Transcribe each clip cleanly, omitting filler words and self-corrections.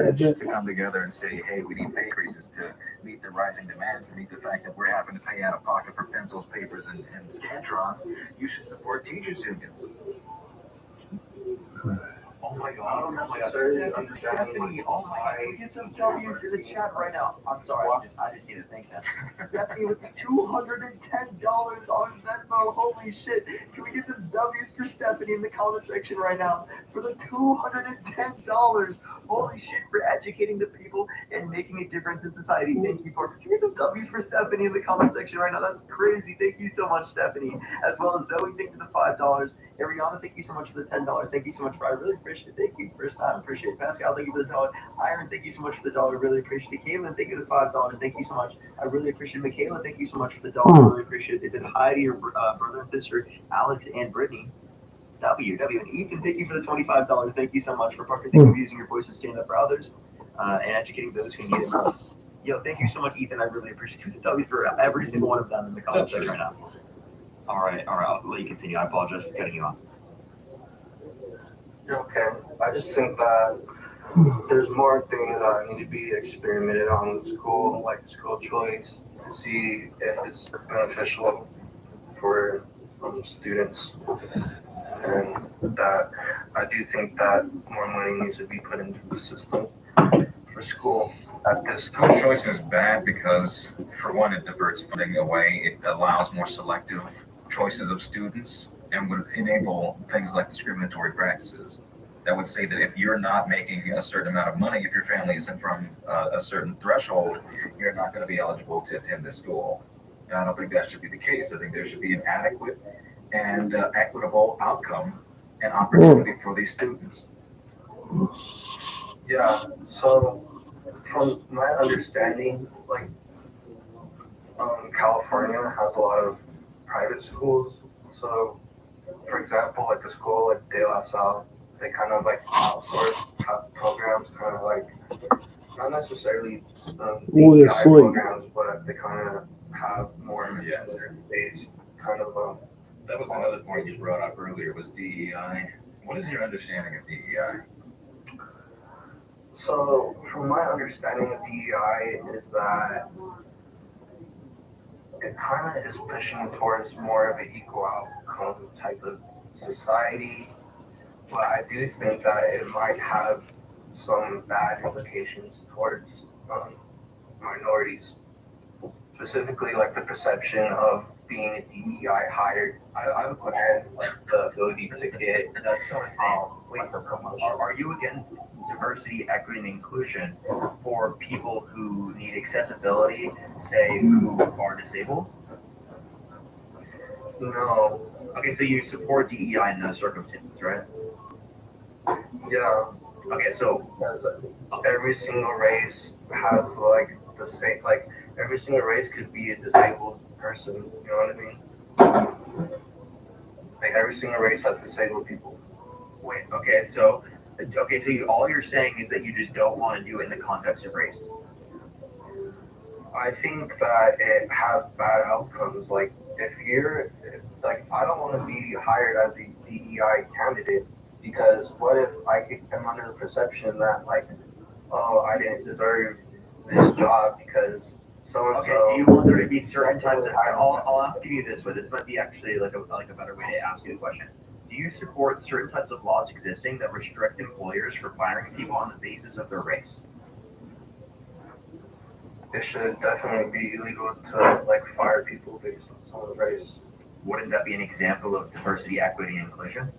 To come together and say, hey, we need pay increases to meet the rising demands and meet the fact that we're having to pay out of pocket for pencils, papers, and scantrons. You should support teachers unions. Oh my god, oh my god. Stephanie, oh my god, can we get some W's in the chat right now? I'm sorry, I just need to thank them. Stephanie with the $210 on Venmo, holy shit. Can we get some W's for Stephanie in the comment section right now? For the $210, holy shit, for educating the people and making a difference in society. Thank you for, can we get some W's for Stephanie in the comment section right now? That's crazy. Thank you so much, Stephanie. As well as Zoe, thank you for the $5. Ariana, thank you so much for the $10. Thank you so much, I really appreciate it. Thank you. First time, appreciate it. Pascal, thank you for the dollar. Iron, thank you so much for the dollar. Really appreciate it. Caitlin, thank you for the $5. Thank you so much. I really appreciate it. Michaela, thank you so much for the dollar. Really appreciate it. Is it hi to your brother and sister, Alex and Brittany? W. And Ethan, thank you for the $25. Thank you so much for participating in using your voice to stand up for others and educating those who need it most. Yo, thank you so much, Ethan. I really appreciate it. W for every single one of them in the comments section right now. All right. I'll let you continue. I apologize for cutting you off. Okay. I just think that there's more things that need to be experimented on in school, like school choice, to see if it's beneficial for students. And that I do think that more money needs to be put into the system for school at this School time. choice is bad because, for one, it diverts funding away. It allows more selective choices of students and would enable things like discriminatory practices. That would say that if you're not making a certain amount of money, if your family isn't from a certain threshold, you're not going to be eligible to attend this school. And I don't think that should be the case. I think there should be an adequate and equitable outcome and opportunity for these students. Yeah. So from my understanding, like California has a lot of private schools. So for example, like the school like De La Salle, they kind of like outsource programs, kind of like not necessarily DEI programs, but they kind of have more Yes. based kind of That was another point you brought up earlier was DEI. What is your understanding of DEI? So from my understanding of DEI is that it kind of is pushing towards more of an equal outcome type of society, but I do think that it might have some bad implications towards um, minorities, specifically like the perception of being a DEI hired. I would put in like the ability to get That's so insane. Wait, like a promotion. are you against diversity, equity, and inclusion for people who need accessibility, say, who are disabled? No, Okay, so you support DEI in those circumstances, right? yeah, Okay, so because every single race has like the same, like every single race could be a disabled person. You know what I mean? Like every single race has disabled people. wait, so all you're saying is that you just don't want to do it in the context of race. I think that it has bad outcomes. Like if you're like, I don't want to be hired as a DEI candidate because what if am under the perception that like, oh, I didn't deserve this job because so and Okay, do you so want there to be certain types of? hired me. I'll ask you this way. This might be actually like a better way to ask you the question. Do you support certain types of laws existing that restrict employers from firing people on the basis of their race? It should definitely be illegal to like fire people based on someone's race. Wouldn't that be an example of diversity, equity, and inclusion?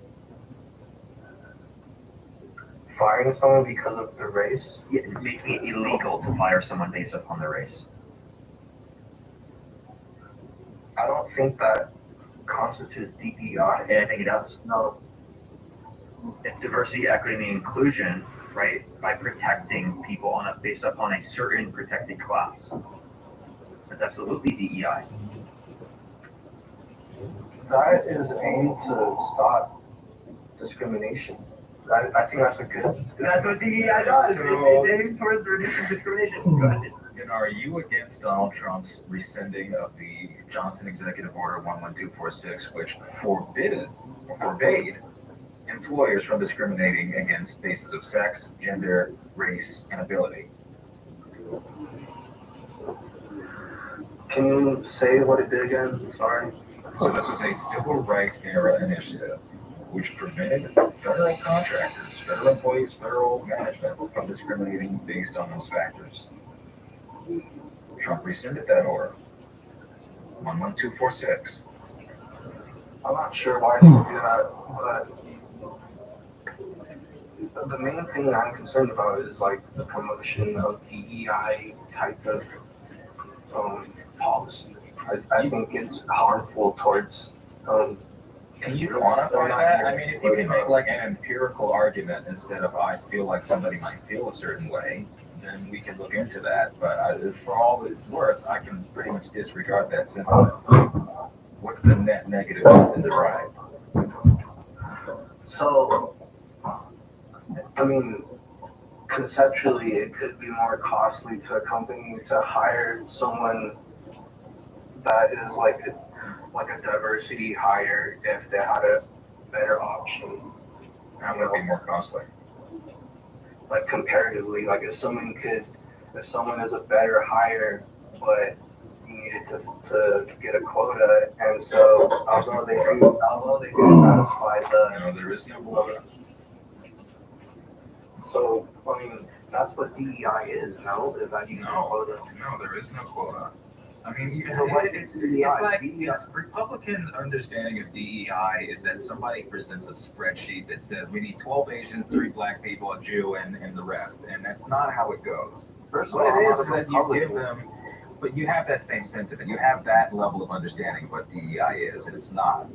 Firing someone because of their race, Yeah, making it illegal to fire someone based upon their race. I don't think that constitutes DEI. And I think it does. No, It's diversity, equity, and inclusion, right? By protecting people based upon a certain protected class. That's absolutely DEI. that is aimed to stop discrimination. I think that's a good. That's what DEI does. So- It's aimed towards reducing discrimination. Go ahead. And are you against Donald Trump's rescinding of the Johnson Executive Order 11246, which forbade employers from discriminating against basis of sex, gender, race, and ability. Can you say what it did again? Sorry. So this was a civil rights era initiative which prevented federal contractors, federal employees, federal management from discriminating based on those factors. Trump rescinded that order. 11246. I'm not sure why he would do that, but the main thing I'm concerned about is like the promotion of DEI type of policy. I think it's harmful towards. Can you quantify that? I mean, if you can make like an empirical argument instead of I feel like somebody might feel a certain way, then we can look into that. But for all that it's worth, I can pretty much disregard that sentiment. What's the net negative in the ride? So, I mean, conceptually, it could be more costly to a company to hire someone that is like a diversity hire if they had a better option. How would it be more costly? Like comparatively, like if someone is a better hire, but you needed to get a quota, and so although they do satisfy No, there is no quota. So, I mean, that's what DEI is, no? Is that you get a quota? No, there is no quota. I mean, So what it's is DEI? like it's Republicans' understanding of DEI is that somebody presents a spreadsheet that says we need 12 Asians, 3 black people, a Jew, and the rest, and that's not how it goes. First of What all, it is I'm that you give them, but you have that same sentiment. You have that level of understanding of what DEI is, and it's not.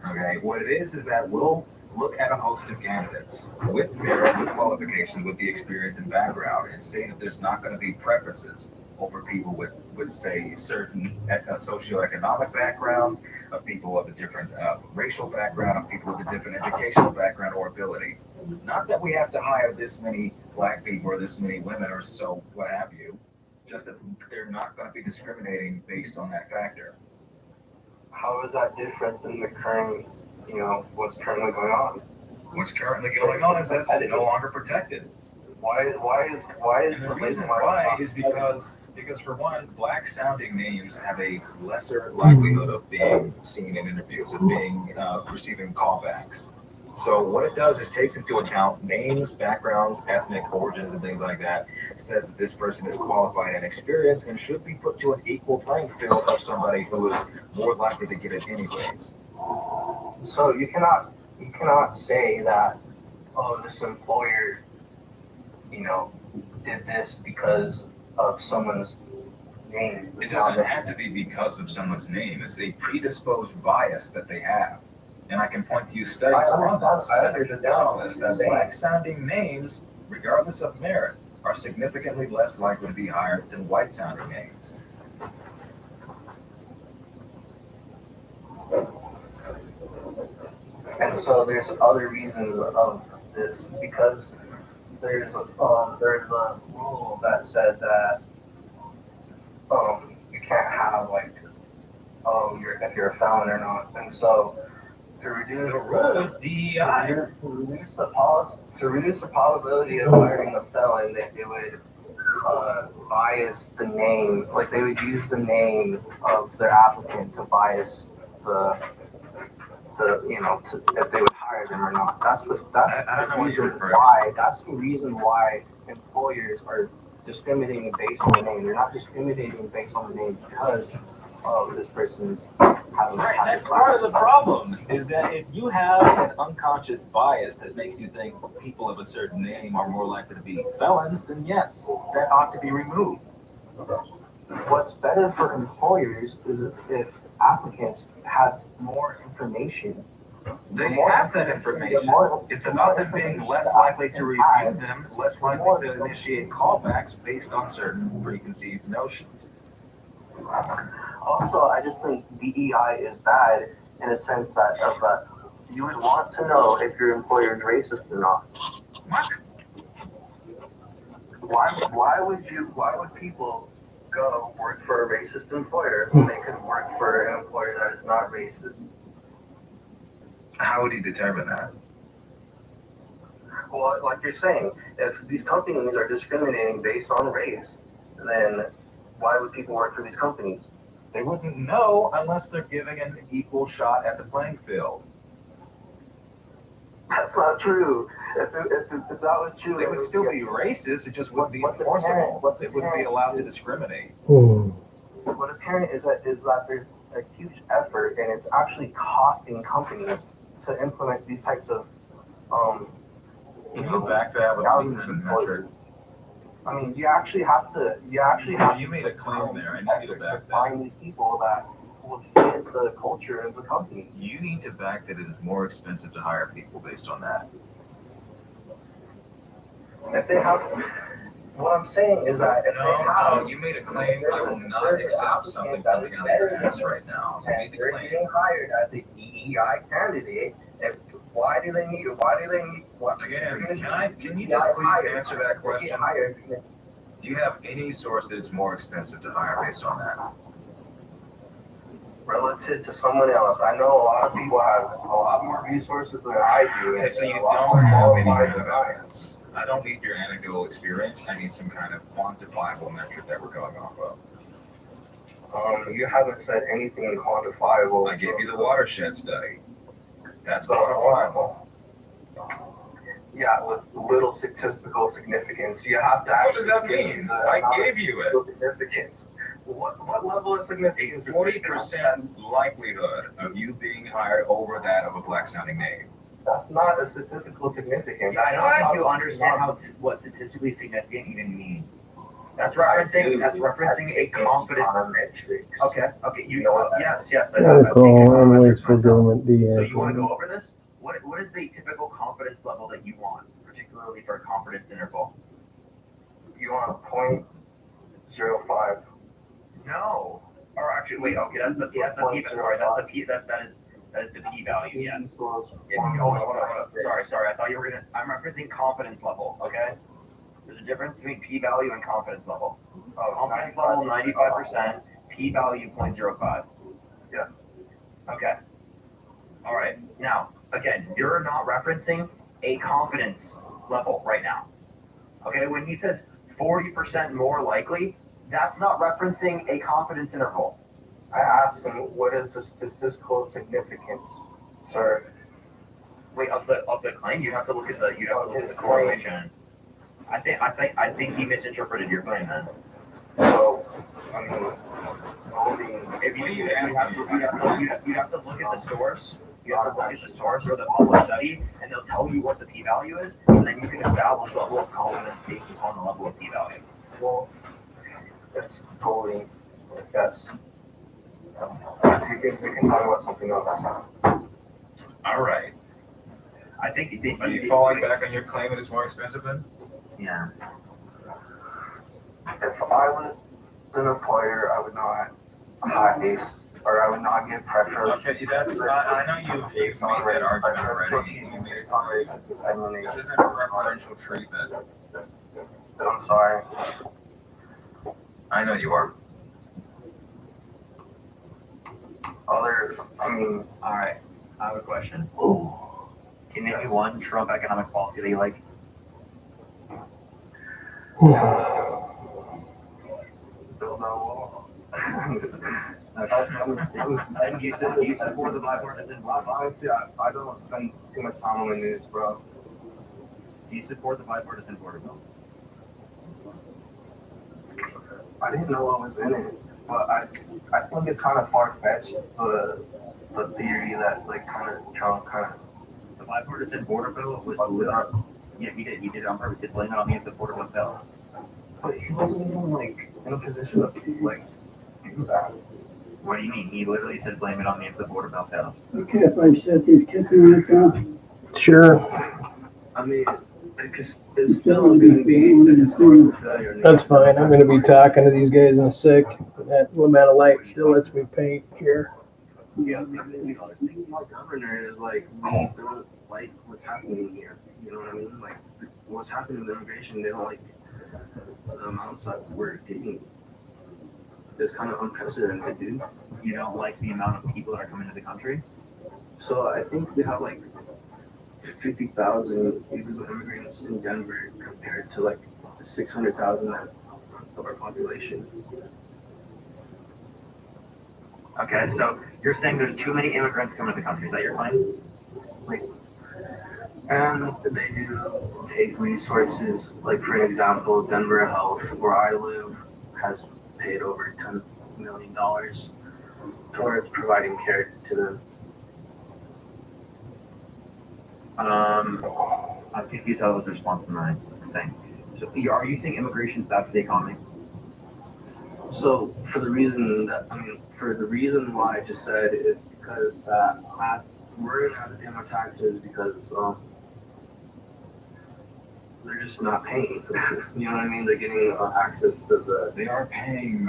Okay, what it is that we'll look at a host of candidates with merit, with qualifications, with the experience and background, and say that there's not going to be preferences over people with say, certain socioeconomic backgrounds, of people with a different racial background, of people with a different educational background or ability. Not that we have to hire this many black people or this many women or so, what have you, just that they're not going to be discriminating based on that factor. how is that different than the current, what's currently going on? What's currently going on is that's no longer protected. Why is And the reason why is because for one, black sounding names have a lesser likelihood of being seen in interviews, of being receiving callbacks. So what it does is takes into account names, backgrounds, ethnic origins, and things like that. It says that this person is qualified and experienced and should be put to an equal playing field of somebody who is more likely to get it anyways. So you cannot say that, oh, this employer, did this because of someone's name. It doesn't have to be because of someone's name. It's a predisposed bias that they have. And I can point to you studies on this that black sounding names, regardless of merit, are significantly less likely to be hired than white sounding names. And so there's other reasons of this because there's a rule that said that you can't have if you're a felon or not, and so to reduce The rule is DEI. to reduce the probability of hiring a felon, they would bias the name, like they would use the name of their applicant to bias if they would hire them or not. That's the reason why employers are discriminating based on the name. They're not discriminating based on the name because of this person's having. Right, that's part of the problem, is that if you have an unconscious bias that makes you think people of a certain name are more likely to be felons, then yes, that ought to be removed. What's better for employers is if applicants have more information. They have that information. It's about them being less likely to review them, less likely to initiate callbacks based on certain preconceived notions. Also, I just think DEI is bad in a sense that you would want to know if your employer is racist or not. What? Why would people go work for a racist employer when they could work for an employer that is not racist? How would he determine that? Well, like you're saying, if these companies are discriminating based on race, then why would people work for these companies? They wouldn't know unless they're giving an equal shot at the playing field. That's not true. If that was true, They would still be racist, it just wouldn't be enforceable. They wouldn't be allowed to discriminate. What apparent is that there's a huge effort, and it's actually costing companies to implement these types of Go back to that with values Lincoln and and metrics. choices. I mean, you actually have to. You made a claim there. I need you to back that. find these people that will fit the culture of the company. You need to back that it is more expensive to hire people based on that. If they have, what I'm saying is that if they have, No, you made a claim. I will not accept something coming out of your ass right now. You and made the they're claim. getting hired as a DEI candidate, why do they need? What, Again, can you just please answer that question? Hired, Do you have any source that it's more expensive to hire based on that? relative to someone else. I know a lot of people have a lot more resources than I do. Okay, so you and a lot don't more have any qualified kind of than I am. evidence. I don't need your anecdotal experience. I need some kind of quantifiable metric that we're going off of. You haven't said anything quantifiable. I gave you the watershed study. That's quantifiable. Yeah, with little statistical significance. You have to What actually does that give mean? the I amount of gave you it. statistical significance. What level of significance? A 40% likelihood of you being hired over that of a black sounding name. That's not a statistical significance. I don't think you understand what statistically significant even means. That's referencing a confidence. metrics. Okay, you know what? Yes. I know. Article Emily So Fulfillment you want to DA. go over this? What is the typical confidence level that you want, particularly for a confidence interval? You want 0.05. No. Or actually, wait. Okay, that's the p. Sorry, that's the p. That is the p value. Yes. Equals Hold on. Sorry. I thought you were gonna. I'm referencing confidence level. Okay. There's a difference between p value and confidence level. Confidence level 95%. P value 0.05. Yeah. Okay. All right. Now, again, you're not referencing a confidence level right now. Okay. When he says 40% more likely, that's not referencing a confidence interval. I asked him, what is the statistical significance, sir? Wait, of the claim, you have to look at the correlation. I think he misinterpreted your claim then. So, I mean, voting. If you have to look at the source. You have to look at the source or the published study, and they'll tell you what the p-value is, and then you can establish the level of confidence based upon the level of p-value. Well, it's voting. That's. We can talk about something else. All right. I think Are you falling back on your claim that it's more expensive then? Yeah. If I was an employer, I would not hire or I would not give preference. Okay, I know you've made that argument already. You made Based on race and This discrimination. isn't preferential treatment. I'm sorry. I know you are. All right. I have a question. Can you name me one Trump economic policy that you like? Build a wall. And you support the bipartisan? Honestly, I don't spend too much time on the news, bro. Do you support the bipartisan border bill? I didn't know what was in it, but I think it's kind of far-fetched, the theory that, like, kind of Trump kind of. The bipartisan border bill was yeah, he did it on purpose to blame it on the border with bills. But he wasn't even, like, in a position to, like, do that. What do you mean? He literally said blame it on the border bill fails. Okay, if I shut these kids in right now? Sure. I mean, because it's still going to be. That's fine. I'm gonna be talking to these guys in a sec. That Lametta Light still lets me paint here. Yeah, I mean, my governor is like, we don't like what's happening here. You know what I mean? Like, what's happening with immigration, they don't like the amounts that we're getting. It's kind of unprecedented, dude. You don't like the amount of people that are coming to the country? So I think we have like 50,000 illegal immigrants in Denver compared to like 600,000 of our population. Okay, so you're saying there's too many immigrants coming to the country. Is that your claim? And they do take resources, like for example, Denver Health, where I live, has paid over $10 million towards providing care to them. I think you said was the response to my thing. So are you saying immigration's bad for the economy? So for the reason why I just said is because we're gonna have to pay more taxes because they're just not paying. You know what I mean? They're getting access to the. They are paying,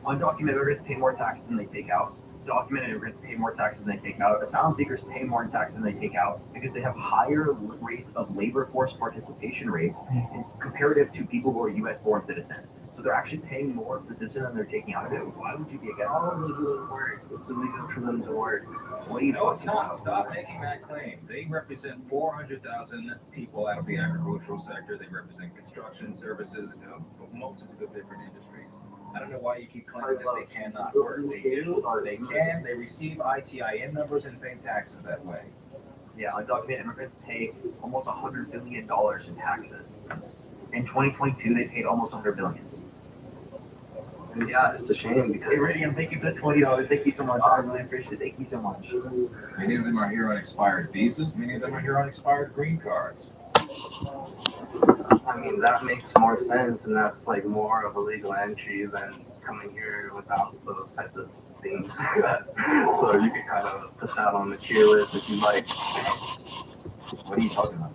Undocumented immigrants pay more taxes than they take out. Documented immigrants pay more taxes than they take out. Asylum seekers pay more in taxes than they take out because they have higher rates of labor force participation rates comparative to people who are U.S. born citizens. So they're actually paying more for the system than they're taking out of it. Why would you be against How is it doing work? It's illegal for them to work. What are you no, it's talking not. about? Stop making that claim. They represent 400,000 people out of the agricultural sector. They represent construction services, a multitude of different industries. I don't know why you keep claiming that they cannot work. They do, or they can. They receive ITIN numbers and pay taxes that way. Yeah, undocumented immigrants pay almost $100 billion in taxes. In 2022, they paid almost $100 billion. And yeah, it's a shame because Hey, Ridian, thank you for the $20. Thank you so much. I really appreciate it. Thank you so much. Many of them are here on expired visas. Many of them are here on expired green cards. I mean that makes more sense, and that's like more of a legal entry than coming here without those types of things. So you can kind of put that on the tier list if you like. What are you talking about?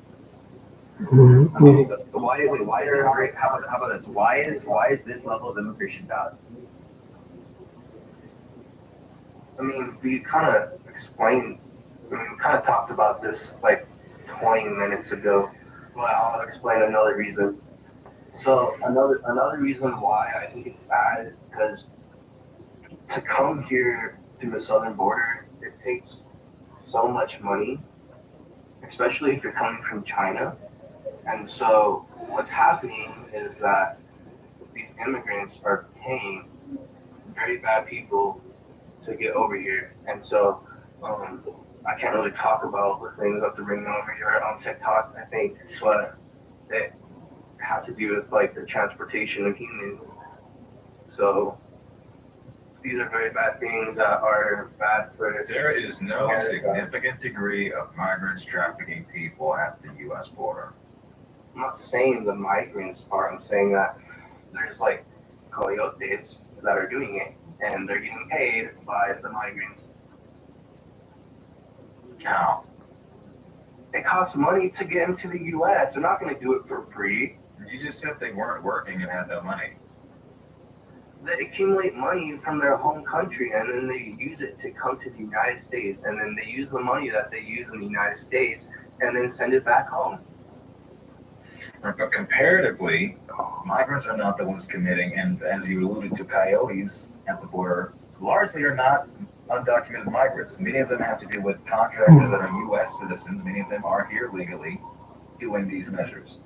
Mhm. I mean, Why are how about this? Why is this level of immigration bad? I mean, we kind of explained. I mean, we kind of talked about this like 20 minutes ago. Well, I'll explain another reason. So another reason why I think it's bad is because to come here through the southern border, it takes so much money, especially if you're coming from China. And so what's happening is that these immigrants are paying very bad people to get over here. And so I can't really talk about the things that they're bringing over here on TikTok, I think, but it has to do with like the transportation of humans. So these are very bad things that are bad for. There is no America. significant degree of migrants trafficking people at the U.S. border. I'm not saying the migrants part, I'm saying that there's like coyotes that are doing it and they're getting paid by the migrants. Now, it costs money to get into the U.S. They're not going to do it for free. You just said they weren't working and had no money. They accumulate money from their home country and then they use it to come to the United States, and then they use the money that they use in the United States and then send it back home. But comparatively, migrants are not the ones committing, and as you alluded to, coyotes at the border largely are not undocumented migrants. Many of them have to do with contractors that are U.S. citizens. Many of them are here legally doing these measures.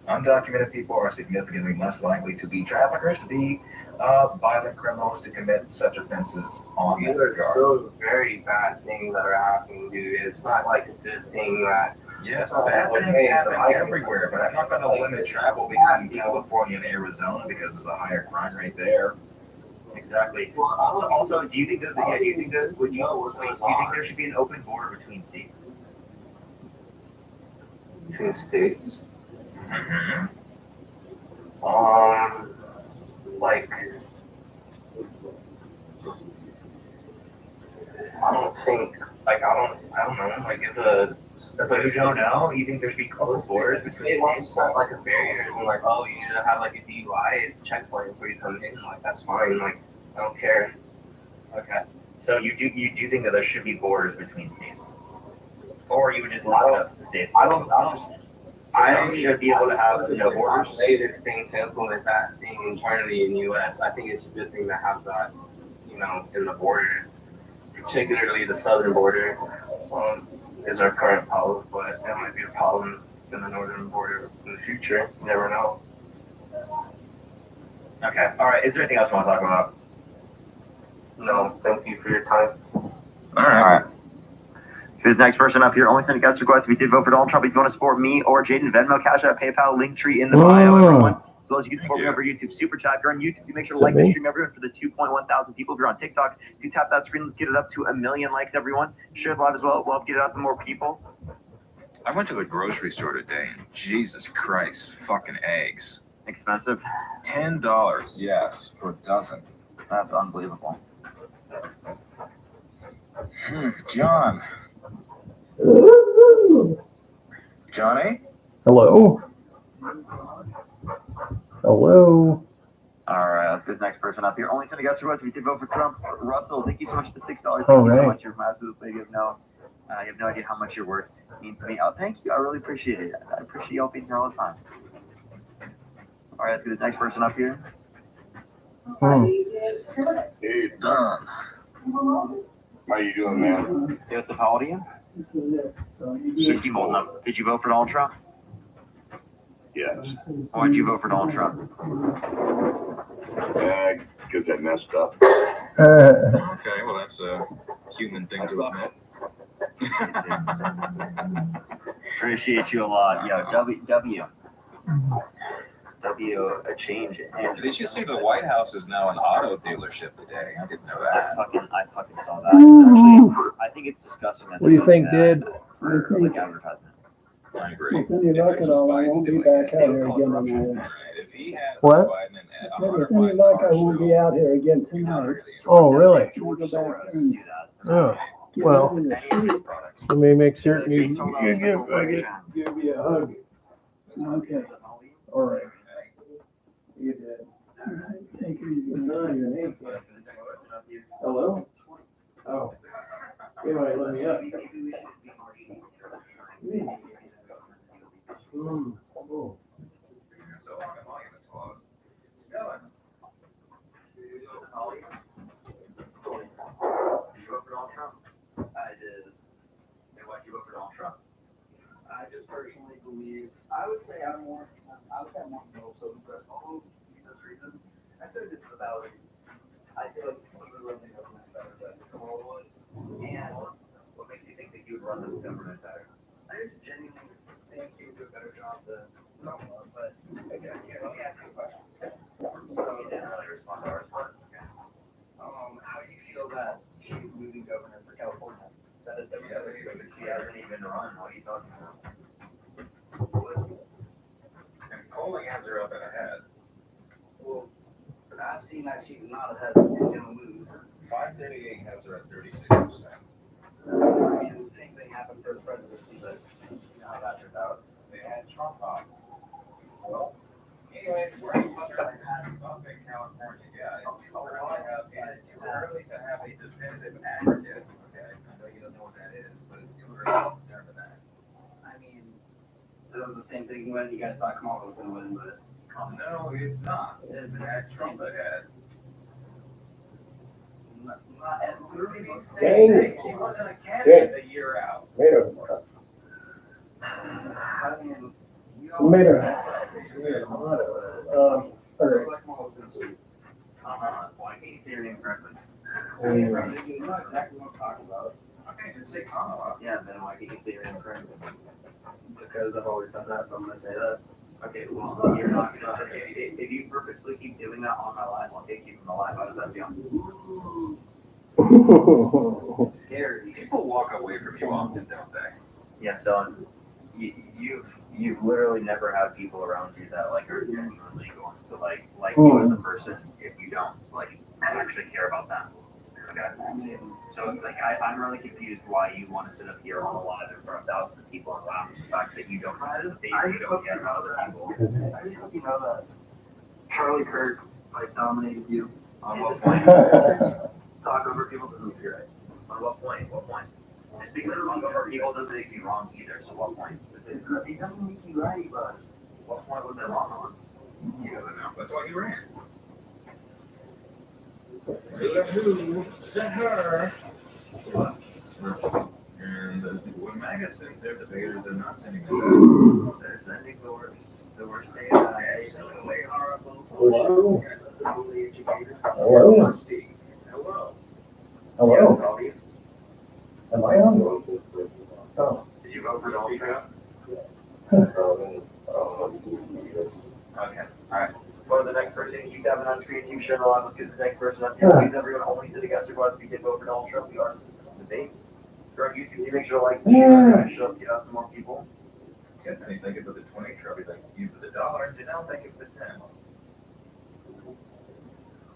Undocumented people are significantly less likely to be traffickers, to be violent criminals, to commit such offenses on that These are regard. still very bad things that are happening, dude. It's not like a good thing that. Yes, bad things happen everywhere, but I'm not going to limit travel between California and Arizona because there's a higher crime rate there. Exactly. Also, do you think that? Yeah, do you think that? Do you think there should be an open border between states? Between states. Mm-hmm. Like, I don't think, like, I don't know, like, But you don't know. You think there should be open borders the between state wants to states? set, like, a barriers and, like, oh, you need to have, like, a DUI checkpoint before you come in, like, that's fine, like, I don't care. Okay. So you do think that there should be borders between states, or you would just lock up the states? I don't should be able to have no borders. I'm later thing to implement that thing internally in the U.S. I think it's a good thing to have that, you know, in the border, particularly the southern border. is our current problem, but that might be a problem in the northern border in the future. You never know. Okay. All right. Is there anything else you want to talk about? No, thank you for your time. All right. All right. So this next person up here only sent a guest request. We did vote for Donald Trump. If you want to support me or Jaden, Venmo, Cash App, PayPal, Linktree in the bio, everyone. As well as you can support me over YouTube Super Chat. If you're on YouTube, do make sure to like the stream, everyone, for the 2.1 thousand people. If you're on TikTok, do tap that screen. Let's get it up to 1 million likes, everyone. Share the live as well. We'll help get it out to more people. I went to the grocery store today, and Jesus Christ, fucking eggs. Expensive. $10, yes, for a dozen. That's unbelievable. John. Johnny? Hello? Hello? All right, let's get this next person up here. Only sent a guest request. If you did vote for Trump, Russell, thank you so much for the $6. Thank you so much. You're massive. You have no idea how much your work means to me. Oh, thank you. I really appreciate it. I appreciate y'all being here all the time. All right, let's get this next person up here. Hey, Don. how you doing, man? Hey, what's up? How old are you? 60 old enough. Did you vote for Donald Trump? Yes. Why did you vote for Donald Trump? Because I messed up. Okay, well, that's a human thing to admit. Appreciate you a lot. Yo, W, a change. And Did you see the White House is now an auto dealership today? I didn't know I that. fucking saw that. Actually, I think it's disgusting. That What do you think, Did? Did? For like advertisement. I agree. Then you knock it all, I won't be back out here again tonight. Right, if he had What? Biden and I said, if you knock, I won't be out here again tonight. Oh, Oh, really? George We'll go back Soros and do that. Oh, well, Any of his products. let me make certain They you sold out give, several brands. give you a hug. Okay, all right. You did. All right, take it easy. No, your name. Hello? Oh. You might let me up. Oh. So long, the volume is closed. Stella. Did you vote for Donald Trump? I did. And why'd you vote for Donald Trump? I just personally believe, I would say I'm more so for all this reason. I think it's about, I feel like the running government better than Kamala would. And What makes you think that you would run this government better? I just genuinely think he would do a better job than Kamala, but again, let me ask you a question. So, You didn't really respond to ours. how do you feel that she's losing governor for California? That is, She hasn't even run. What are you talking about? And polling has her up and ahead. well, I've seen that she's not ahead and gonna lose. 538 has her at 36%. I mean, the same thing happened for the presidency, but you know how that turned out. They had Trump on. Well, anyways, we're in something California, guys. It's too early to have a definitive aggregate, okay? I know you don't know what that is, but it's too early to determine that. I mean, that was the same thing when you guys thought Kamala was gonna win, but No, it's not. It's had Trump ahead. literally the same Dang. thing. She wasn't a candidate a year out. Made her. I mean, you Made her. all like Kamala was gonna win. Why can't you say your name correctly? You know exactly what I'm talking about. Okay, just say Kamala. Yeah, then why can't you say your name correctly? Because I've always said that, so I'm gonna say that. Okay, well, you're not gonna, if you purposely keep doing that on my live, I'll take you from the live. How does that feel? Scary. People walk away from you often, don't they? Yes, Don. You've literally never had people around you that like are genuinely going to like you as a person if you don't like actually care about them. Okay. I mean, So like I'm really confused why you want to sit up here on a live in front of thousands of people and laugh at the fact that you don't you don't care about other people. I just hope you know that Charlie Kirk like dominated you. On what point? Talk over people doesn't make you right. On what point? What point? And speaking of talking over people doesn't make me wrong either. So what point? It doesn't make you right, but What point was I wrong on? He doesn't know. That's why he ran. who? Is that her? And it wouldn't matter. I guess since they're debaters, they're not sending them. They're sending the worst AI. Way horrible. Hello? Totally educated. Hello? Musty. Hello. Hello? How are you? Am I on? Oh. Did you vote for Donald Trump? Okay, alright. For the next person, keep tapping on screen, keep sharing along, let's get the next person up here. Please everyone, only to the guest request, we did vote for Donald Trump, we are debate. For our YouTube, you make sure to like, share, show up, get out some more people. Yeah, and thank you for the 20 trophy, thank you for the $1, and now thank you for the 10.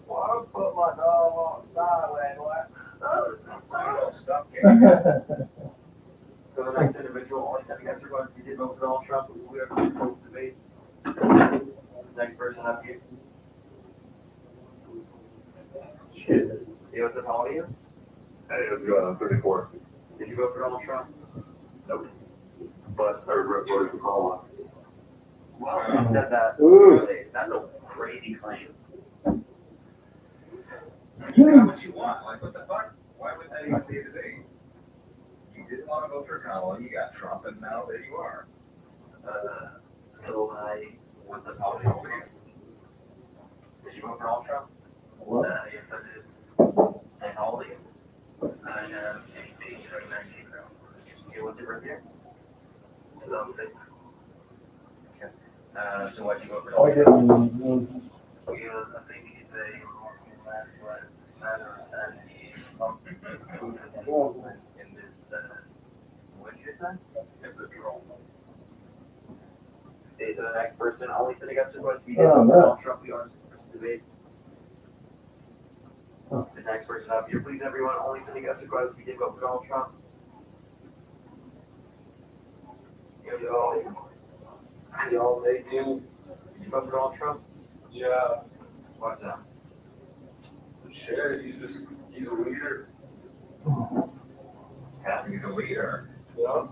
Well, I put my dog on silent, Oh, stop getting For the next individual, only to the guest request, we did vote for Donald Trump, we are both debates. Next person up here. Shit. You know what the you? Hey, let's go on 34. Did you vote for Donald Trump? Nope. But I regret voting for Kamala. Well, you said that. Ooh. That's a crazy claim. You got what you want, like what the fuck? Why would that even be a debate? You didn't want to vote for Kamala, you got Trump, and now there you are. So what's the policy over here? Did you vote for Donald Trump? What? Yes, I did. And how old are you? I'm 18, 19 now. Okay, what's your birthday? 2006. Okay. So why'd you vote for I Donald Trump? didn't. Because I think he's a in this, what did you say? It's a troll. Okay, so the next person, only sitting up to what we did Oh, vote for no. Donald Trump, we are debates. Oh. The next person up here, please everyone, only sitting up to what we did vote for Donald Trump. Y'all, they do. Did you vote for Donald Trump? Yeah. What's that? Shit, he's a leader. Yeah. He's a leader. Yeah.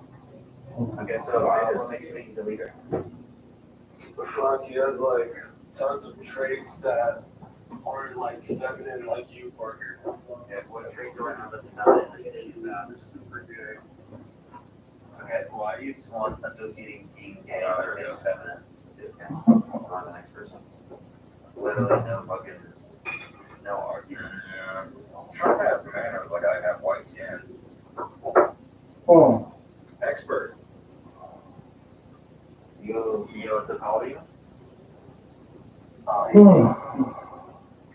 Okay, so what makes you think he's a leader? But fuck, he has like tons of traits that aren't like feminine like you, Parker. Okay, what traits do I have that's not in the He's super gay. Okay, why do you want associating being gay or being feminine? Okay, on the next person. Literally no fucking, no argument. Yeah. Trump has manners like I have white skin. Oh. Expert. You know what the podium?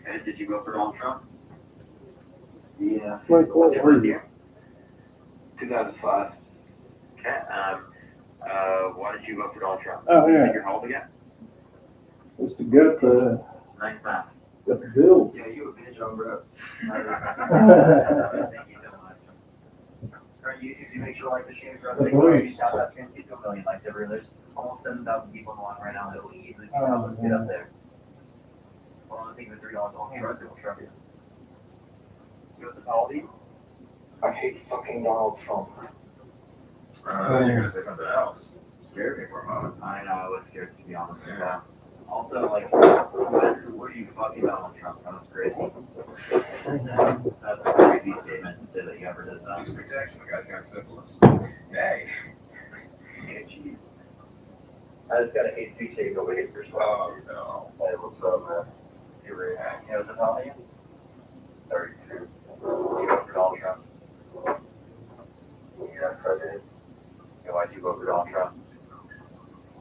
Okay, did you go for Donald Trump? Yeah. Like, What's your birth year? 2005. Okay, why did you vote for Donald Trump? Oh, yeah. Your hold again? Just to get the, Nice math. get the bill. Yeah, you a bitch on bro. Thank you so much. Alright, YouTube, make sure to like the share, grab the video, shout out to get to 1 million likes everywhere. There's almost 7,000 people on the line right now that will easily help us get up there. Well, I think the $3 on truck, it will truck you. You know what the policy? I hate fucking Donald Trump. You're gonna say something else. Scared me for a moment. I know, I was scared to be honest with you. Also, like, what are you fucking Donald Trump? That was crazy. That's a crazy statement to say that you ever did that. Police protection, the guy's got syphilis. Hey. I just got a hate speech tape over here for sure. Oh, no. Hey, what's up, man? You know what the policy? 32. You vote for Donald Trump. Yes, I did. And why'd you vote for Donald Trump?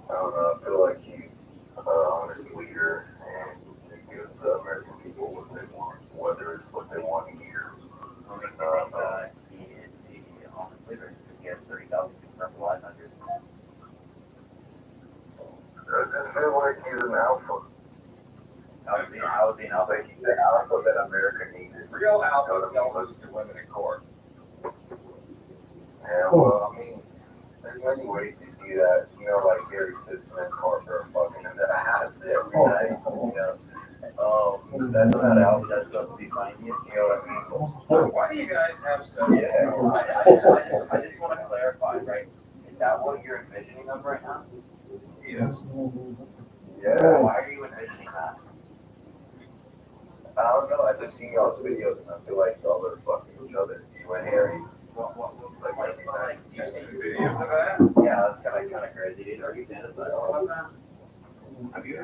I don't know, I feel like he's an honest leader and he gives the American people what they want, whether it's what they want to hear. What makes you think he is the honest leader? Because he has 30,000 people from the line under. I just feel like he's an alpha. How is he an alpha? Like he's the alpha that America needed. Real alphas don't lose to women in court. Yeah, well, I mean, there's many ways to see that. You know, like Gary sits in his car for a fucking and then I have it every night. You know, that's not alpha. That's supposed to be fine. You know what I mean? Why do you guys have so Yeah. I just want to clarify, right? Is that what you're envisioning of right now? Yes. Yeah. Why are you envisioning that? I don't know. I just seen y'all's videos and I feel like y'all are fucking each other. You and Harry. What, like, You seen videos of that? Yeah, that's kind of crazy. Dude. Are you genocide? Have you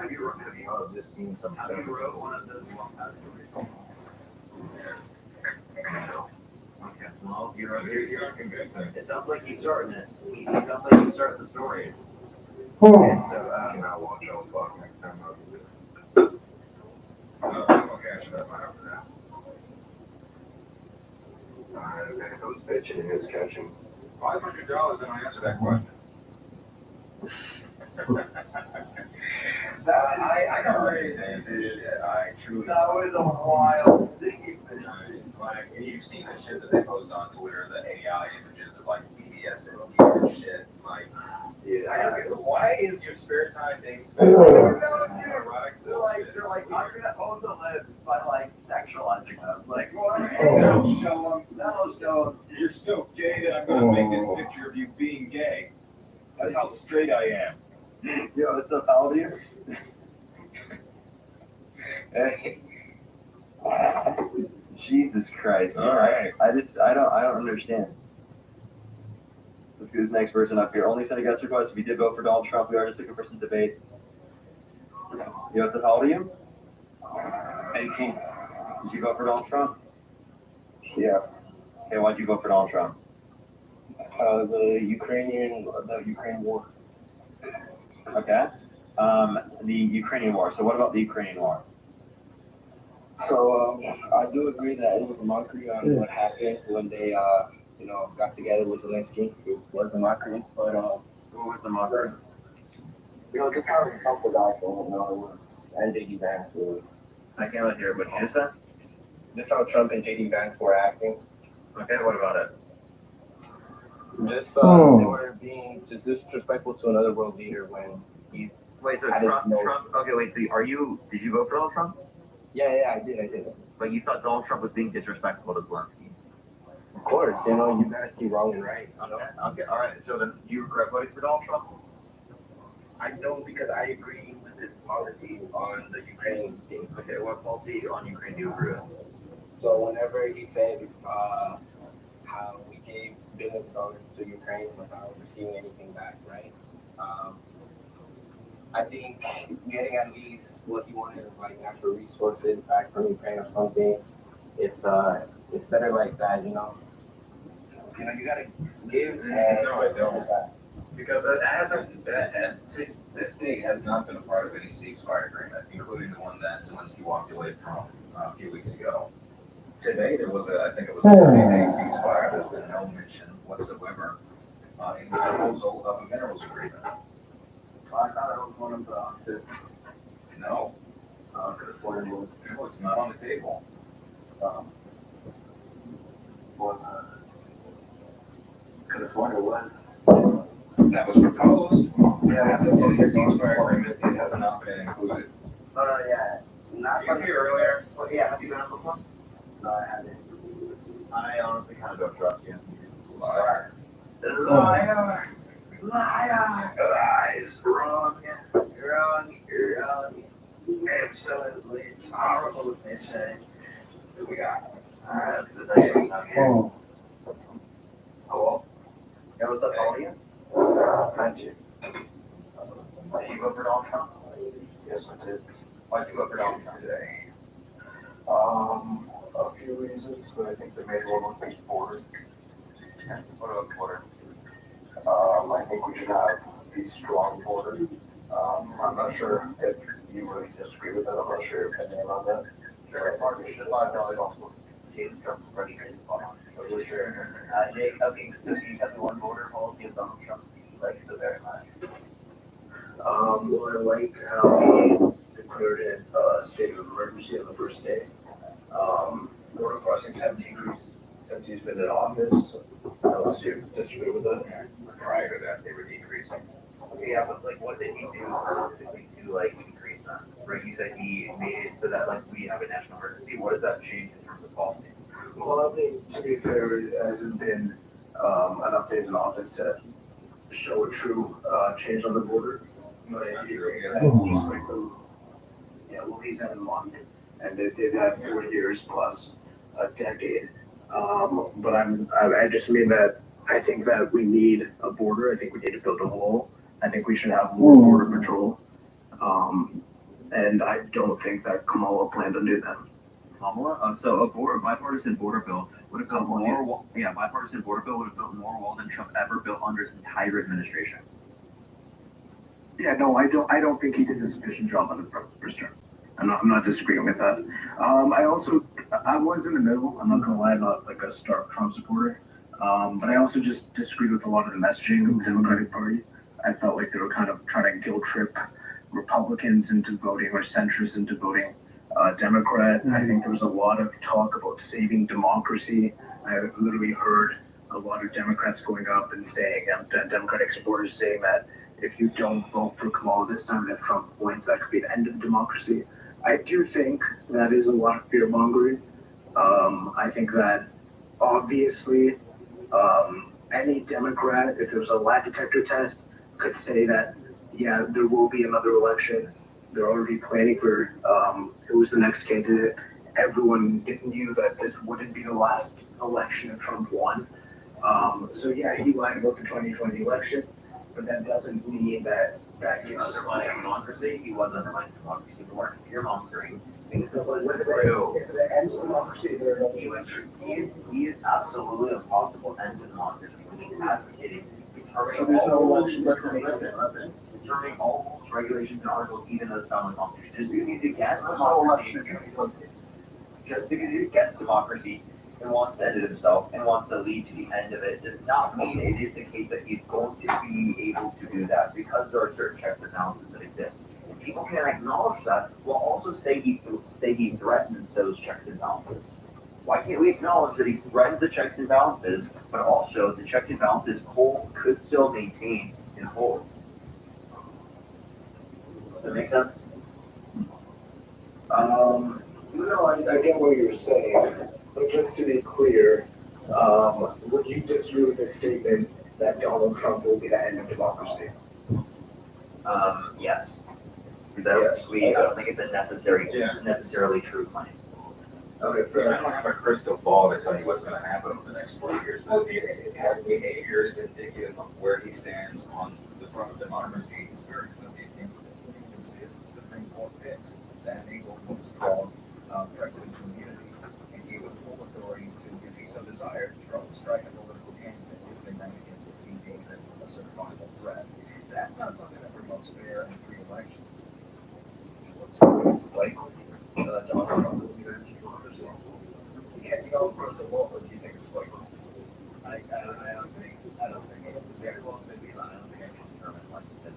just seen some? Have you wrote one of those long stories? Okay, well, you're not convincing. It sounds like he's starting it. He sounds like he's starting the story. Oh, So, I won't go fuck next time I'll do it. Okay, I should have my over that. Who's bitching and who's catching? $500 and I answer that question. I don't understand this shit. I truly. That was a wild thing. Like, you've seen the shit that they post on Twitter, the AI images of like BDS and shit. Like, Yeah. I don't get why is your spare time being spent? Oh. They're like, I'm gonna own the lips by like sexualizing them. Like, what? That'll show them. You're so gay that I'm gonna make this picture of you being gay. That's how straight I am. Yo, what's up, how old are you? Jesus Christ. All right. I don't understand. Let's get this next person up here. Only send a guest request if you did vote for Donald Trump. We are just looking for some debates. You know, how old are you? 18. Did you vote for Donald Trump? Yeah. Okay, why'd you vote for Donald Trump? The Ukraine war. Okay. The Ukrainian war. So what about the Ukrainian war? So I do agree that it was a mockery on what happened when they got together with Zelensky. It was a mockery, but What was the mockery? just how Trump was acting. It was and JD Vance was. I can't really hear what you just said. Just how Trump and JD Vance were acting. Okay, what about it? Just Oh. they were being just disrespectful to another world leader when he's. Wait, so I didn't Trump, know. okay, wait, so did you vote for Donald Trump? Yeah, I did. But you thought Donald Trump was being disrespectful to Zelensky. Of course, you gotta see wrong and right. Okay, all right. So then you regret voting for Donald Trump? I don't because I agree with his policy on the Ukraine thing. Okay, what policy on Ukraine do you agree with? So whenever he said how we gave billions of dollars to Ukraine without receiving anything back, right? I think getting at least what he wanted, like natural resources back from Ukraine or something, it's better like that, you know. You gotta give and No, I don't. get back. Because it hasn't, to this day, has not been a part of any ceasefire agreement, including the one that Zelensky walked away from a few weeks ago. Today, there was I think it was a 30-day ceasefire. There's been no mention whatsoever in the proposal of a minerals agreement. I thought it was one of the. No, Could have sworn it was. no, it's not on the table. Could have sworn it was. That was proposed. As of today's ceasefire agreement, it has not been included. Oh, yeah. Not You were here earlier. Oh, yeah, have you been on before? No, I haven't. I honestly kind of don't trust you. Liar. Liar. Lies. Wrong. Absolutely horrible mission. Who we got? oh. Hello? Yeah, what's up, how are you? Thank you. Did you go for Donald Trump? Yes, I did. Why'd you go for Donald Trump? Today. A few reasons, but I think they made one with these borders. What about border? I think we should have a strong border. I'm not sure if you really disagree with that. I'm not sure your opinion on that. $5 off. James Trump's pretty crazy. Sure. Jake, okay, so you have the one border policy of Donald Trump, like, so very much. I like how he declared it a state of emergency on the first day. Border crossings have decreased since he's been in office. Unless you disagree with that. Prior to that, they were decreasing. Yeah, but like, what did he do specifically to like increase that? Right, you said he made it so that like we have a national emergency. What does that change in terms of policy? Well, I think, to be fair, it hasn't been enough days in office to show a true change on the border. But Well, he's in a month. and they've had 4 years plus a decade. But I just mean that I think that we need a border. I think we need to build a wall. I think we should have more border patrol. And I don't think that Kamala planned to do that. Kamala? So a bipartisan border bill would have built more wall. Yeah, bipartisan border bill would have built more wall than Trump ever built under his entire administration. Yeah, no, I don't think he did a sufficient job on the first term. I'm not disagreeing with that. I was in the middle. I'm not gonna lie, I'm not like a stark Trump supporter. But I also just disagreed with a lot of the messaging of the Democratic Party. I felt like they were kind of trying to guilt trip Republicans into voting or centrists into voting Democrat. I think there was a lot of talk about saving democracy. I literally heard a lot of Democrats going up and saying, Democratic supporters saying that if you don't vote for Kamala this time, and if Trump wins, that could be the end of democracy. I do think that is a lot of fear mongering. I think that obviously any Democrat, if there was a lie detector test, could say that, yeah, there will be another election. They're already planning for who's the next candidate. Everyone knew that this wouldn't be the last election that Trump won. So yeah, he lied about the 2020 election, but that doesn't mean that He was undermining democracy. He was undermining democracy. He weren't fear mongering. Because it was if true. it ends democracy, is there He is absolutely impossible to end democracy. He's advocating determining determining all rules, regulations, and articles, even those found in the Constitution. Just because he's against democracy and wants to end it himself and wants to lead to the end of it does not mean it is the case that he's going to be able to do that, because there are certain checks and balances that exist. And people can acknowledge that while also say he threatens those checks and balances. Why can't we acknowledge that he threatens the checks and balances, but also the checks and balances could still maintain and hold? Does that make sense? No, I get what you're saying, but just to be clear, would you disagree with the statement that Donald Trump will be the end of democracy? Yes. Because I don't think it's a necessarily true claim. Okay, I don't have a crystal ball to tell you what's going to happen over the next 4 years, but his behavior is indicative of where he stands on the front of democracy. He's very clearly against it. It was his Supreme Court picks that enabled what was called presidential immunity, and gave him full authority to, if he so desired, strike a political candidate if they ran against it, he deemed it a certifiable threat. That's not something that promotes fair and free elections. It's likely Donald Trump will be the end of democracy. Yeah, you know, first of all, do you think it's likely? I don't think it's very well maybe I don't think I can determine like that.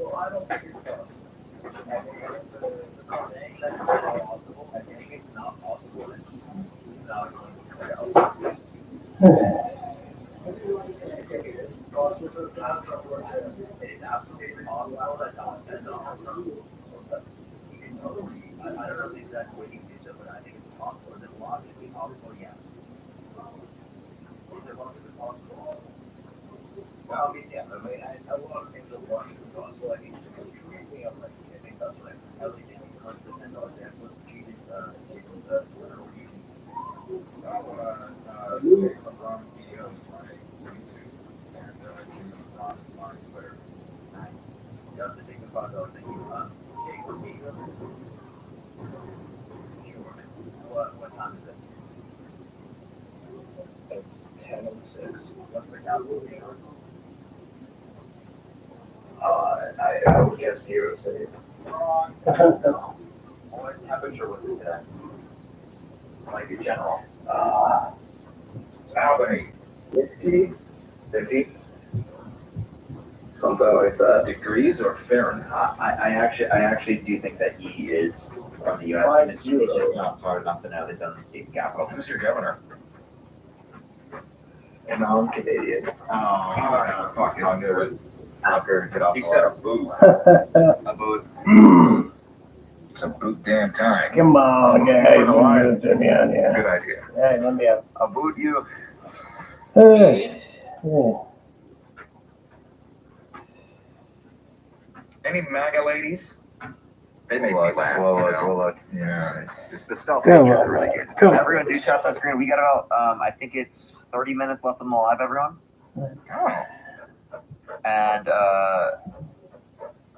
Well, I don't think it's possible. I think that's not possible. I think it's not possible. It's not going to play out. I think it is possible that Donald Trump works in. It is absolutely possible that Donald Trump I don't know the exact way he did so, but I think it's possible. Is it logically possible? Yes. Is it logically possible? Well, I mean, yeah, a lot of things are logically possible. I think it's extremely unlikely. I think that's what I really think he's going to end on that was cheating, political reason. LeBron video is on YouTube, and LeBron is on Twitter. You have to think about those things. What time is it? It's 10:06. What's the capital being I would guess New York City. Wrong. What temperature was it today? Like in general. It's Albany. 50? Something like that. Degrees or Fahrenheit? I actually do think that he is from the U.S. 5-0. He's just not smart enough to know his own state capital. Who's your governor? And I'm Canadian. Oh, fuck it, I knew it. Fucker, get off He the said a line. boot. A boot. It's a boot damn time. Come on, guys. Yeah. Good idea. Hey, let me have. A boot you. Hey. Any MAGA ladies? They make me laugh. Yeah, It's the self-hatred that really gets Come on. Everyone do tap that screen. We got about, I think it's 30 minutes left on the live, everyone. Oh. And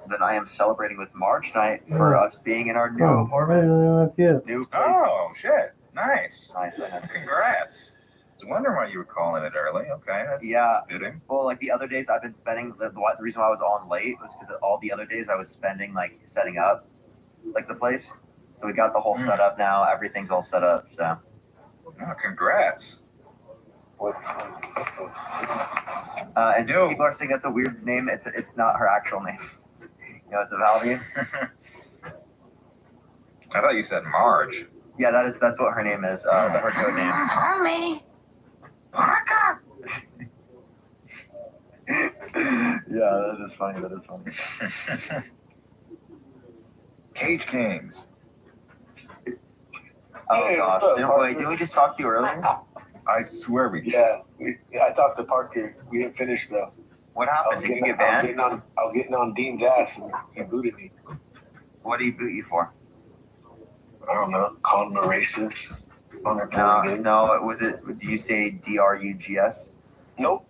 then I am celebrating with March night for us being in our new apartment. New place. Oh, shit. Nice. Nice. Congrats. I was wondering why you were calling it early. Okay, that's fitting. Well, like the other days I've been spending, the reason why I was on late was because all the other days I was spending like setting up like the place. So we got the whole setup now. Everything's all set up. So. Oh, congrats. And people are saying that's a weird name. It's not her actual name. You know, it's a Valvy. I thought you said Marge. Yeah, that's what her name is. Her code name. Homie. Parker. Yeah, that is funny. Cage Kings. Oh Hey, gosh! what's up, Didn't we just talk to you earlier? I swear we did. Yeah, I talked to Parker. We didn't finish though. What happened? Did you get banned? I was getting on Dean's ass and he booted me. What did he boot you for? I don't know. Called him a racist. No. Did you say DRUGS? Nope.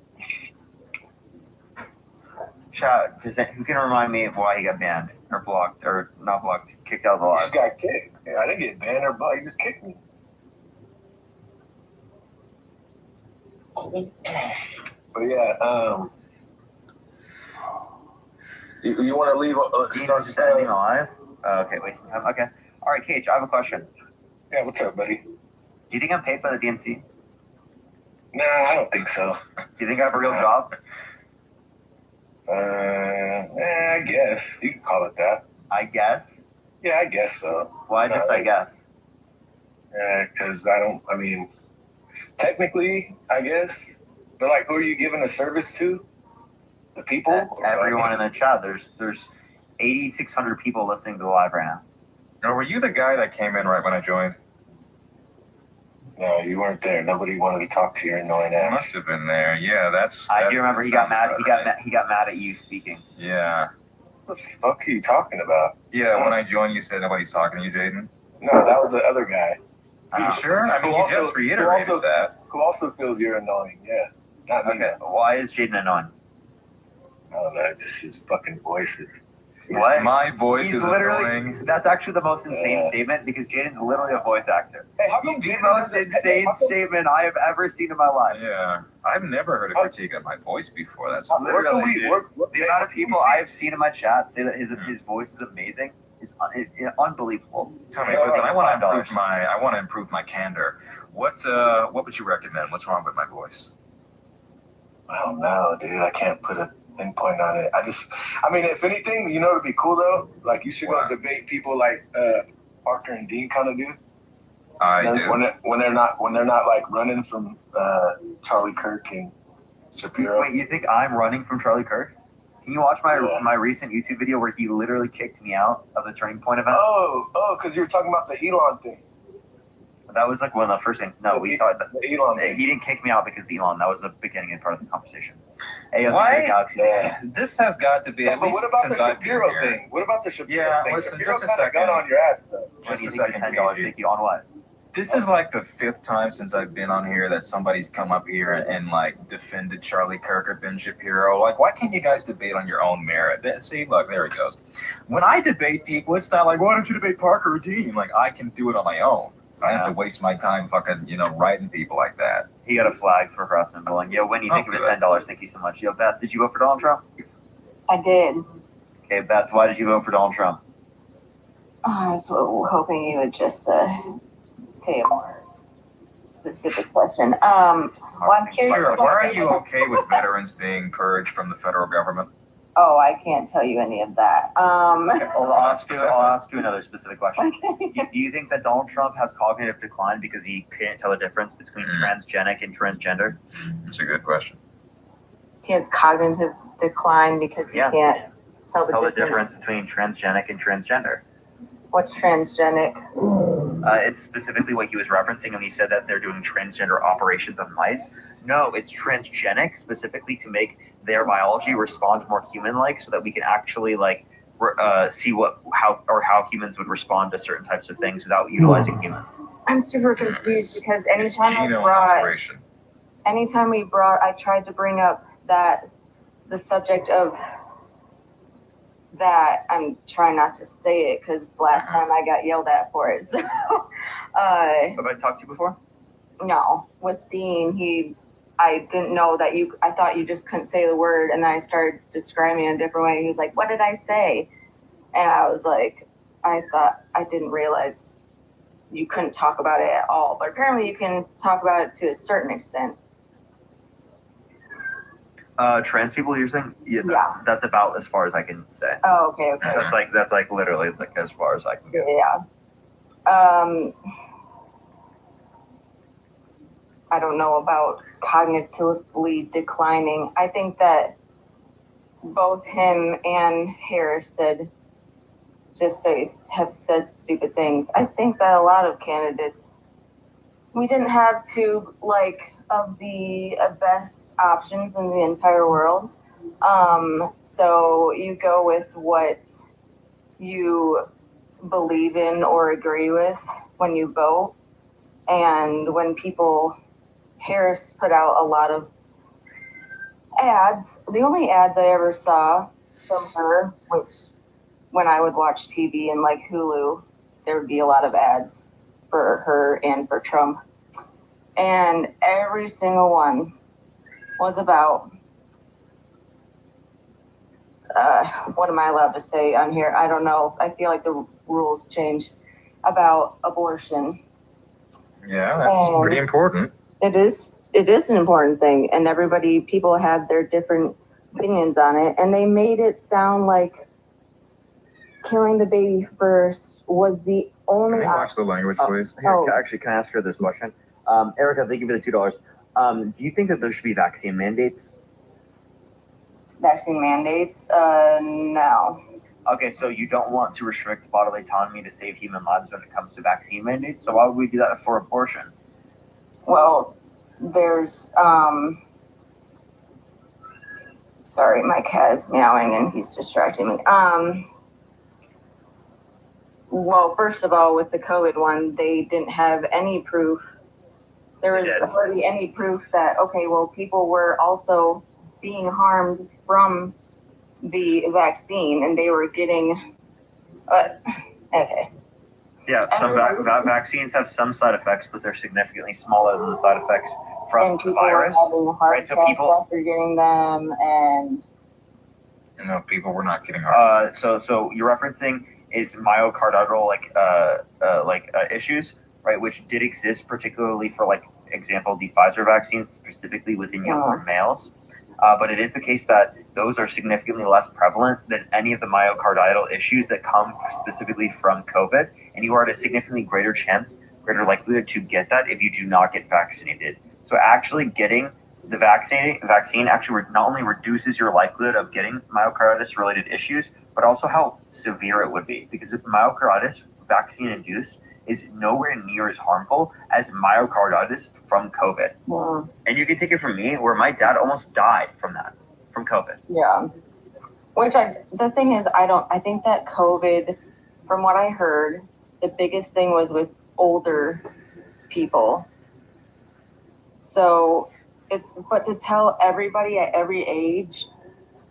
Chat. Who can remind me of why he got banned or blocked or not blocked, kicked out of the He live? just got kicked. I didn't get banned or blocked. He just kicked me. But yeah, you want to leave? Dean, just ending the live? Okay, wasting time. Okay. All right, Cage, I have a question. Yeah, what's up, buddy? Do you think I'm paid by the DNC? Nah, I don't think so. Do you think I have a real job? I guess you can call it that. I guess. Yeah, I guess so. Why just I guess? Because I mean, technically, I guess. But like, who are you giving a service to? The people? Everyone in the chat. There's 8,600 people listening to the live right now. Now, were you the guy that came in right when I joined? No, you weren't there. Nobody wanted to talk to your annoying I ass. must have been there. Yeah, I do remember he got mad. He got mad at you speaking. Yeah. What the fuck are you talking about? Yeah, when I joined, you said nobody's talking to you, Jaden. No, that was the other guy. Are you sure? I mean, Who you also- just reiterated who also- that. Who also feels you're annoying? Yeah. Not me. Okay. Why is Jaden annoying? I don't know. Just his fucking voice is. What? My voice He's is literally. annoying. That's actually the most insane Yeah. statement because Jaden's literally a voice actor. Hey, how come The Jaden most doesn't- insane how come- statement I have ever seen in my life. Yeah. I've never heard a critique of my voice before. That's Where can Literally, we dude. work? The amount of people I've seen in my chat say that his voice is amazing is unbelievable. Tommy, listen, I want to improve my candor. What would you recommend? What's wrong with my voice? I don't know, dude. I can't put a pinpoint on it. I mean, if anything, you know, it'd be cool though. Like, you should go What? debate people like Parker and Dean kind of do. I do. When they're not like running from Charlie Kirk and Shapiro. Wait, you think I'm running from Charlie Kirk? Can you watch my Yeah. my recent YouTube video where he literally kicked me out of the Turning Point event? Oh, because you were talking about the Elon thing. That was like one of the first things. No, we thought that The Elon thing. he didn't kick me out because of Elon. That was the beginning and part of the conversation. Hey, Why? Yeah. This has got to be Yeah, at but least what about since the I've been Shapiro here. thing? What about the Shapiro Yeah, thing? listen, Shapiro just a kinda second. gun on your ass though. What Just do you a think the second, $10 KG. take you on what? This is like the 5th time since I've been on here that somebody's come up here and like defended Charlie Kirk or Ben Shapiro. Like, why can't you guys debate on your own merit? See, look, there he goes. When I debate people, it's not like, why don't you debate Parker or Dean? Like, I can do it on my own. I don't have to waste my time fucking, writing people like that. He got a flag for harassment bullying. Yo, Winnie, thank you for good. $10. Thank you so much. Yo, Beth, did you vote for Donald Trump? I did. Okay, Beth, why did you vote for Donald Trump? I was hoping you would just say a more specific question. Well, I'm curious. Sure, why are you okay with veterans being purged from the federal government? Oh, I can't tell you any of that. Okay, I'll ask you another specific question. Okay. Do you think that Donald Trump has cognitive decline because he can't tell the difference between transgenic and transgender? It's a good question. He has cognitive decline because he can't tell the difference. Between transgenic and transgender. What's transgenic? It's specifically what he was referencing when he said that they're doing transgender operations on mice. No, it's transgenic specifically to make their biology respond more human-like so that we can actually see how humans would respond to certain types of things without utilizing humans. I'm super confused because It's anytime genome alteration. I tried to bring up the subject of that. I'm trying not to say it because last time I got yelled at for it. So, Have I talked to you before? no, with Dean, I didn't know that I thought you just couldn't say the word, and then I started describing it a different way. He was like, "What did I say?" And I was like, I didn't realize you couldn't talk about it at all, but apparently you can talk about it to a certain extent. Trans people, you're saying? Yeah. That's about as far as I can say. Oh, okay. That's like literally like as far as I can go. Yeah. I don't know about cognitively declining. I think that both him and Harris have said stupid things. I think that a lot of candidates, we didn't have two of the best options in the entire world. So you go with what you believe in or agree with when you vote. And when Harris put out a lot of ads. The only ads I ever saw from her, which when I would watch TV and Hulu, there would be a lot of ads for her and for Trump. And every single one was about, what am I allowed to say on here? I don't know. I feel like the rules change about abortion. Yeah, that's pretty important. It is an important thing, and people have their different opinions on it, and they made it sound like killing the baby first was the only Can you watch the language, please? Actually, can I ask her this question? Erica, thank you for the $2. Do you think that there should be vaccine mandates? Vaccine mandates? No. Okay, so you don't want to restrict bodily autonomy to save human lives when it comes to vaccine mandates, so why would we do that for abortion? Well, there's, sorry, my cat is meowing and he's distracting me. Well, first of all, with the COVID one, they didn't have any proof. There was hardly any proof that, okay, well, people were also being harmed from the vaccine and they were getting, okay. Yeah, some vaccines have some side effects, but they're significantly smaller than the side effects from the virus. And people were having heart attacks after getting them, and no, people were not getting heart attacks. So you're referencing is myocardial issues, right? Which did exist, particularly for example, the Pfizer vaccine, specifically within younger males. But it is the case that those are significantly less prevalent than any of the myocardial issues that come specifically from COVID. And you are at a significantly greater likelihood to get that if you do not get vaccinated. So actually getting the vaccine actually not only reduces your likelihood of getting myocarditis related issues, but also how severe it would be. Because if myocarditis vaccine induced is nowhere near as harmful as myocarditis from COVID. Yeah. And you can take it from me, where my dad almost died from COVID. Yeah. The thing is, I think that COVID, from what I heard, the biggest thing was with older people. So but to tell everybody at every age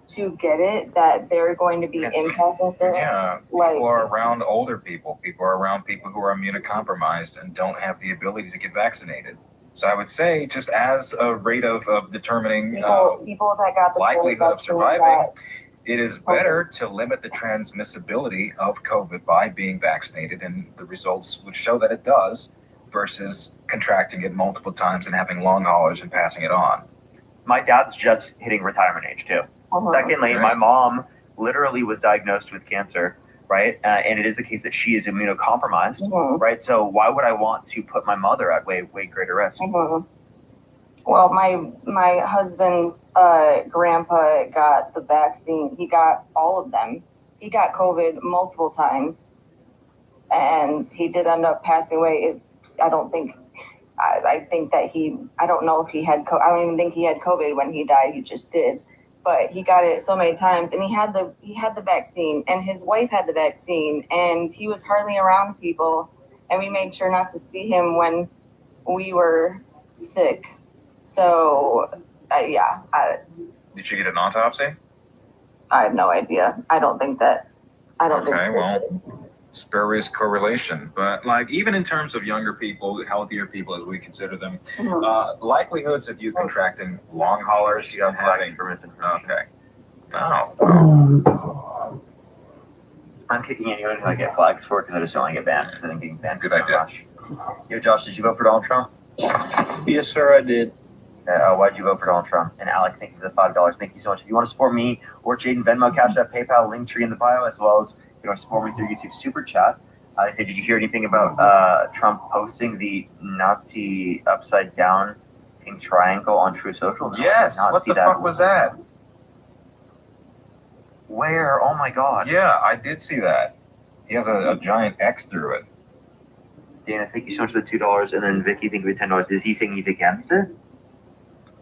to get it, that they're going to be impacted. Yeah, people are around older people. People are around people who are immunocompromised and don't have the ability to get vaccinated. So I would say, just as a rate of determining people that got the likelihood of surviving, it is better to limit the transmissibility of COVID by being vaccinated, and the results would show that it does, versus contracting it multiple times and having long haulers and passing it on. My dad's just hitting retirement age too. Secondly, my mom literally was diagnosed with cancer, right? And it is the case that she is immunocompromised, right? So why would I want to put my mother at way greater risk? Well, my husband's grandpa got the vaccine. He got all of them. He got COVID multiple times, and he did end up passing away. I think that I don't know if he had, I don't even think he had COVID when he died. He just did. but he got it so many times, and he had the vaccine, and his wife had the vaccine, and he was hardly around people, and we made sure not to see him when we were sick. So, yeah, Did you get an autopsy? I have no idea. I don't think. Okay, well, spurious correlation. But like, even in terms of younger people, healthier people as we consider them, likelihoods of you contracting long haulers and having. Okay. Oh. I'm kicking anyone who I get flags for because I just don't want to get banned because I think getting banned. Good idea. Yo, Josh, did you vote for Donald Trump? Yes, sir, I did. Why'd you vote for Donald Trump? And Alec, thank you for the $5. Thank you so much. If you want to support me or Jaden, Venmo, Cash App, PayPal, link tree in the bio, as well as if you want to support me through YouTube Super Chat. They say, did you hear anything about Trump posting the Nazi upside down pink triangle on True Social? No, Yes. What the fuck was that? Where? Oh my God. Yeah, I did see that. He has a giant X through it. Dana, thank you so much for the $2. And then Vicky, thank you for $10. Is he saying he's against it?